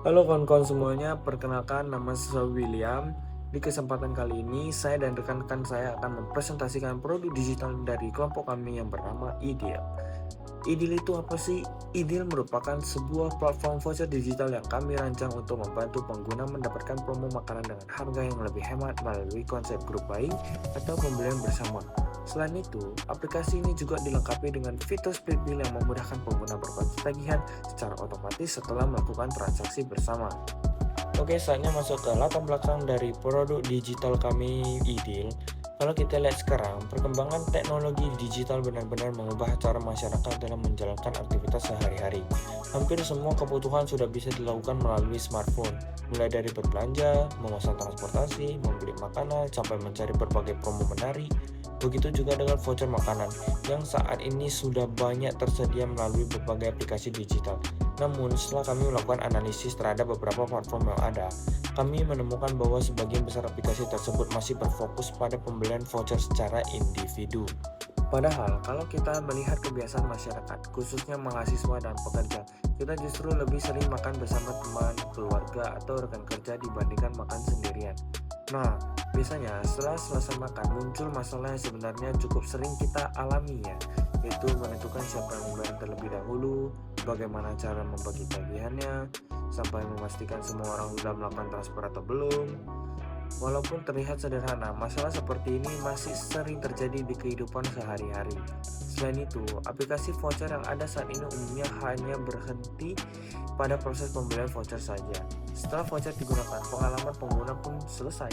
Halo kawan-kawan semuanya, perkenalkan nama saya William. Di kesempatan kali ini, saya dan rekan-rekan saya akan mempresentasikan produk digital dari kelompok kami yang bernama IDIL. IDIL itu apa sih? IDIL merupakan sebuah platform voucher digital yang kami rancang untuk membantu pengguna mendapatkan promo makanan dengan harga yang lebih hemat melalui konsep grup buying atau pembelian bersama. Selain itu, aplikasi ini juga dilengkapi dengan fitur split bill yang memudahkan pengguna berbagi tagihan secara otomatis setelah melakukan transaksi bersama. Oke, saatnya masuk ke latar belakang dari produk digital kami IDIL. Kalau kita lihat sekarang, perkembangan teknologi digital benar-benar mengubah cara masyarakat dalam menjalankan aktivitas sehari-hari. Hampir semua kebutuhan sudah bisa dilakukan melalui smartphone, mulai dari berbelanja, memesan transportasi, membeli makanan, sampai mencari berbagai promo menarik. Begitu juga dengan voucher makanan, yang saat ini sudah banyak tersedia melalui berbagai aplikasi digital. Namun, setelah kami melakukan analisis terhadap beberapa platform yang ada, kami menemukan bahwa sebagian besar aplikasi tersebut masih berfokus pada pembelian voucher secara individu. Padahal, kalau kita melihat kebiasaan masyarakat, khususnya mahasiswa dan pekerja, kita justru lebih sering makan bersama teman, keluarga, atau rekan kerja dibandingkan makan sendirian. Nah, biasanya setelah selesai makan muncul masalah yang sebenarnya cukup sering kita alami ya, yaitu menentukan siapa yang membayar terlebih dahulu, bagaimana cara membagi tagihannya, sampai memastikan semua orang sudah melakukan transfer atau belum. Walaupun terlihat sederhana, masalah seperti ini masih sering terjadi di kehidupan sehari-hari. Selain itu, aplikasi voucher yang ada saat ini umumnya hanya berhenti pada proses pembelian voucher saja. Setelah voucher digunakan, pengalaman pengguna pun selesai.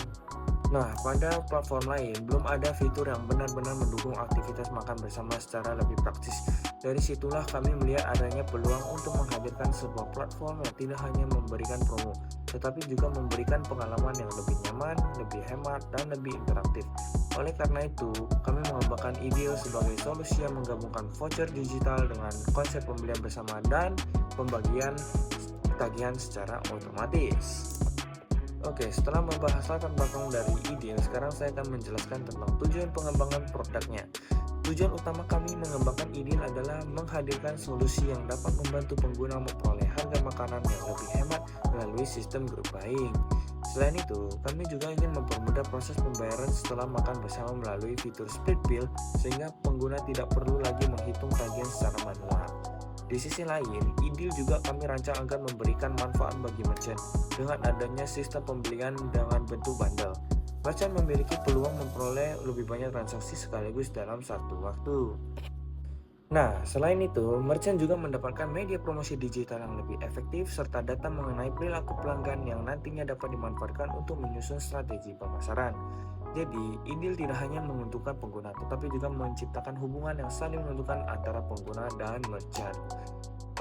Nah, pada platform lain, belum ada fitur yang benar-benar mendukung aktivitas makan bersama secara lebih praktis. Dari situlah kami melihat adanya peluang untuk menghadirkan sebuah platform yang tidak hanya memberikan promo, tetapi juga memberikan pengalaman yang lebih nyaman, lebih hemat, dan lebih interaktif. Oleh karena itu, kami mengembangkan IDIL sebagai solusi yang menggabungkan voucher digital dengan konsep pembelian bersama dan pembagian tagihan secara otomatis. Oke, setelah membahas latar belakang dari IDIL, sekarang saya akan menjelaskan tentang tujuan pengembangan produknya. Tujuan utama kami mengembangkan IDIL adalah menghadirkan solusi yang dapat membantu pengguna memperoleh harga makanan yang lebih hemat melalui sistem group buying. Selain itu, kami juga ingin mempermudah proses pembayaran setelah makan bersama melalui fitur split bill, sehingga pengguna tidak perlu lagi menghitung tagihan secara manual. Di sisi lain, IDIL juga kami rancang agar memberikan manfaat bagi merchant dengan adanya sistem pembelian dengan bentuk bundle. Merchant memiliki peluang memperoleh lebih banyak transaksi sekaligus dalam satu waktu. Nah, selain itu, merchant juga mendapatkan media promosi digital yang lebih efektif serta data mengenai perilaku pelanggan yang nantinya dapat dimanfaatkan untuk menyusun strategi pemasaran. Jadi, IDIL tidak hanya menguntungkan pengguna, tetapi juga menciptakan hubungan yang saling menguntungkan antara pengguna dan merchant.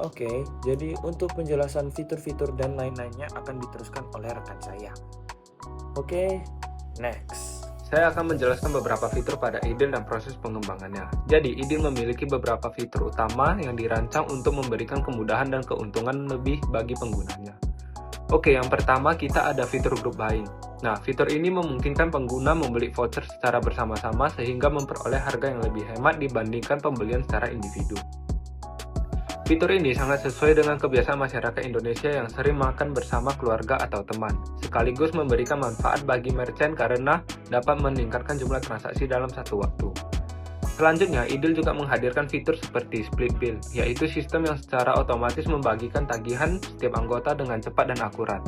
Oke, jadi untuk penjelasan fitur-fitur dan lain-lainnya akan diteruskan oleh rekan saya. Oke, next. Saya akan menjelaskan beberapa fitur pada IDIL dan proses pengembangannya. Jadi, IDIL memiliki beberapa fitur utama yang dirancang untuk memberikan kemudahan dan keuntungan lebih bagi penggunanya. Oke, yang pertama kita ada fitur group buying. Nah, fitur ini memungkinkan pengguna membeli voucher secara bersama-sama sehingga memperoleh harga yang lebih hemat dibandingkan pembelian secara individu. Fitur ini sangat sesuai dengan kebiasaan masyarakat Indonesia yang sering makan bersama keluarga atau teman, sekaligus memberikan manfaat bagi merchant karena dapat meningkatkan jumlah transaksi dalam satu waktu. Selanjutnya, IDIL juga menghadirkan fitur seperti split bill, yaitu sistem yang secara otomatis membagikan tagihan setiap anggota dengan cepat dan akurat.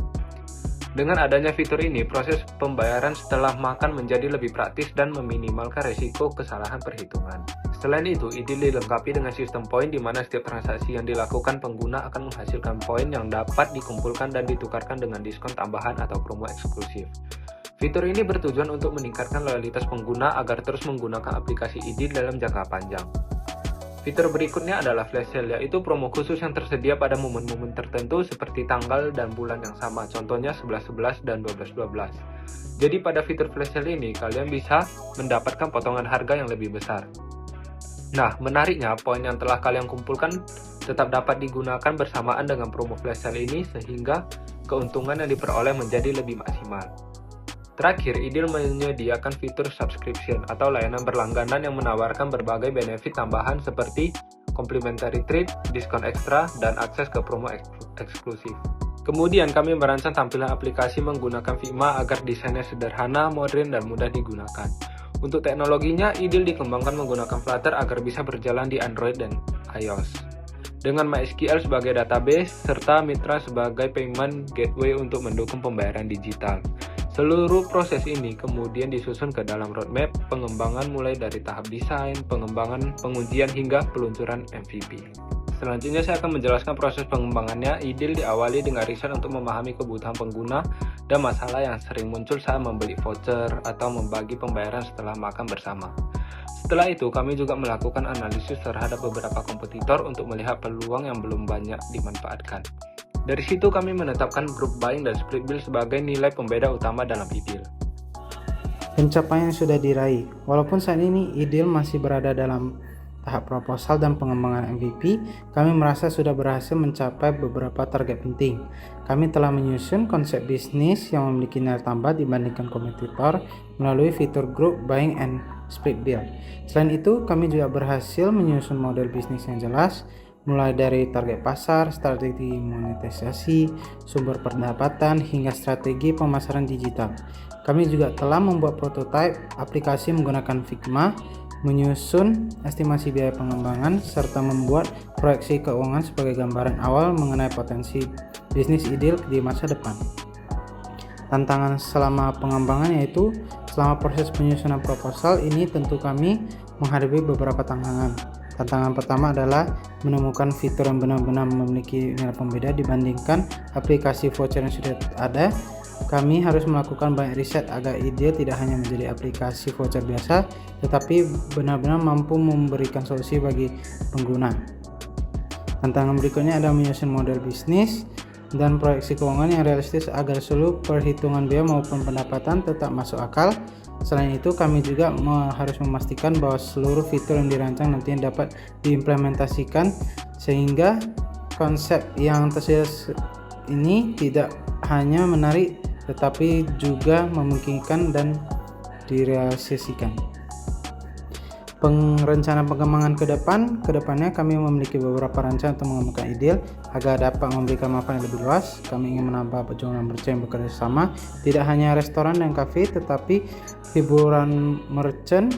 Dengan adanya fitur ini, proses pembayaran setelah makan menjadi lebih praktis dan meminimalkan risiko kesalahan perhitungan. Selain itu, IDIL dilengkapi dengan sistem poin di mana setiap transaksi yang dilakukan pengguna akan menghasilkan poin yang dapat dikumpulkan dan ditukarkan dengan diskon tambahan atau promo eksklusif. Fitur ini bertujuan untuk meningkatkan loyalitas pengguna agar terus menggunakan aplikasi IDIL dalam jangka panjang. Fitur berikutnya adalah flash sale, yaitu promo khusus yang tersedia pada momen-momen tertentu seperti tanggal dan bulan yang sama, contohnya 11.11 dan 12.12. Jadi pada fitur flash sale ini, kalian bisa mendapatkan potongan harga yang lebih besar. Nah, menariknya, poin yang telah kalian kumpulkan tetap dapat digunakan bersamaan dengan promo flash sale ini sehingga keuntungan yang diperoleh menjadi lebih maksimal. Terakhir, IDIL menyediakan fitur subscription atau layanan berlangganan yang menawarkan berbagai benefit tambahan seperti complimentary treat, diskon ekstra, dan akses ke promo eksklusif. Kemudian kami merancang tampilan aplikasi menggunakan Figma agar desainnya sederhana, modern, dan mudah digunakan. Untuk teknologinya, IDEAL dikembangkan menggunakan Flutter agar bisa berjalan di Android dan iOS. Dengan MySQL sebagai database, serta Mitra sebagai payment gateway untuk mendukung pembayaran digital. Seluruh proses ini kemudian disusun ke dalam roadmap pengembangan mulai dari tahap desain, pengembangan, pengujian, hingga peluncuran MVP. Selanjutnya saya akan menjelaskan proses pengembangannya. IDEAL diawali dengan riset untuk memahami kebutuhan pengguna dan masalah yang sering muncul saat membeli voucher atau membagi pembayaran setelah makan bersama. Setelah itu, kami juga melakukan analisis terhadap beberapa kompetitor untuk melihat peluang yang belum banyak dimanfaatkan. Dari situ kami menetapkan group buying dan split bill sebagai nilai pembeda utama dalam IDEAL. Pencapaian yang sudah diraih. Walaupun saat ini IDEAL masih berada dalam tahap proposal dan pengembangan MVP, kami merasa sudah berhasil mencapai beberapa target penting. Kami telah menyusun konsep bisnis yang memiliki nilai tambah dibandingkan kompetitor melalui fitur group buying and split bill. Selain itu, kami juga berhasil menyusun model bisnis yang jelas, mulai dari target pasar, strategi monetisasi, sumber pendapatan, hingga strategi pemasaran digital. Kami juga telah membuat prototipe aplikasi menggunakan Figma, menyusun estimasi biaya pengembangan, serta membuat proyeksi keuangan sebagai gambaran awal mengenai potensi bisnis IDEAL di masa depan. Tantangan selama pengembangan yaitu selama proses penyusunan proposal ini tentu kami menghadapi beberapa tantangan. Tantangan pertama adalah menemukan fitur yang benar-benar memiliki nilai pembeda dibandingkan aplikasi voucher yang sudah ada. Kami harus melakukan banyak riset agar IDEAL tidak hanya menjadi aplikasi voucher biasa, tetapi benar-benar mampu memberikan solusi bagi pengguna. Tantangan berikutnya adalah menyusun model bisnis dan proyeksi keuangan yang realistis agar seluruh perhitungan biaya maupun pendapatan tetap masuk akal. Selain itu, kami juga harus memastikan bahwa seluruh fitur yang dirancang nantinya dapat diimplementasikan sehingga konsep yang tersedia ini tidak hanya menarik tetapi juga memungkinkan dan direalisasikan. Perencanaan pengembangan kedepannya kami memiliki beberapa rancangan untuk mengembangkan IDEAL agar dapat memberikan manfaat yang lebih luas. Kami ingin menambah jumlah merchant yang bekerja sama, tidak hanya restoran dan kafe tetapi hiburan merchant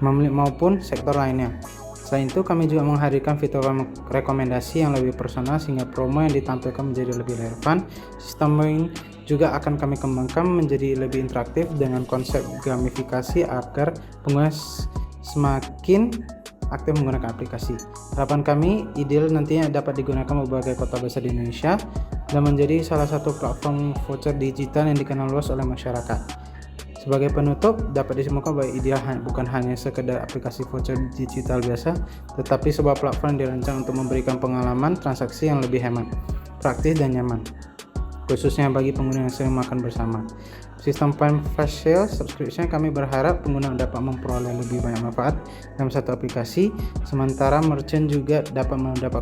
maupun sektor lainnya. Selain itu, kami juga menghadirkan fitur rekomendasi yang lebih personal sehingga promo yang ditampilkan menjadi lebih relevan. Sistem juga akan kami kembangkan menjadi lebih interaktif dengan konsep gamifikasi agar pengguna semakin aktif menggunakan aplikasi. Harapan kami, IDEAL nantinya dapat digunakan berbagai kota besar di Indonesia dan menjadi salah satu platform voucher digital yang dikenal luas oleh masyarakat. Sebagai penutup, dapat disimpulkan bahwa IDEAL bukan hanya sekedar aplikasi voucher digital biasa, tetapi sebuah platform yang dirancang untuk memberikan pengalaman transaksi yang lebih hemat, praktis, dan nyaman, khususnya bagi pengguna yang sering makan bersama. Sistem plan flash sale subscription kami berharap pengguna dapat memperoleh lebih banyak manfaat dalam satu aplikasi, sementara merchant juga dapat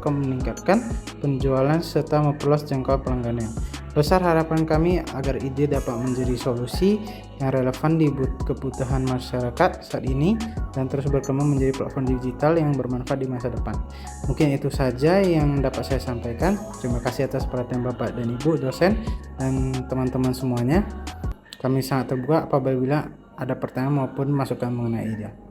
meningkatkan penjualan serta memperluas jangkauan pelanggannya. Besar harapan kami agar IDEAL dapat menjadi solusi yang relevan di kebutuhan masyarakat saat ini dan terus berkembang menjadi platform digital yang bermanfaat di masa depan. Mungkin itu saja yang dapat saya sampaikan. Terima kasih atas perhatian Bapak dan Ibu dosen dan teman-teman semuanya. Kami sangat terbuka apabila ada pertanyaan maupun masukan mengenai IDEAL.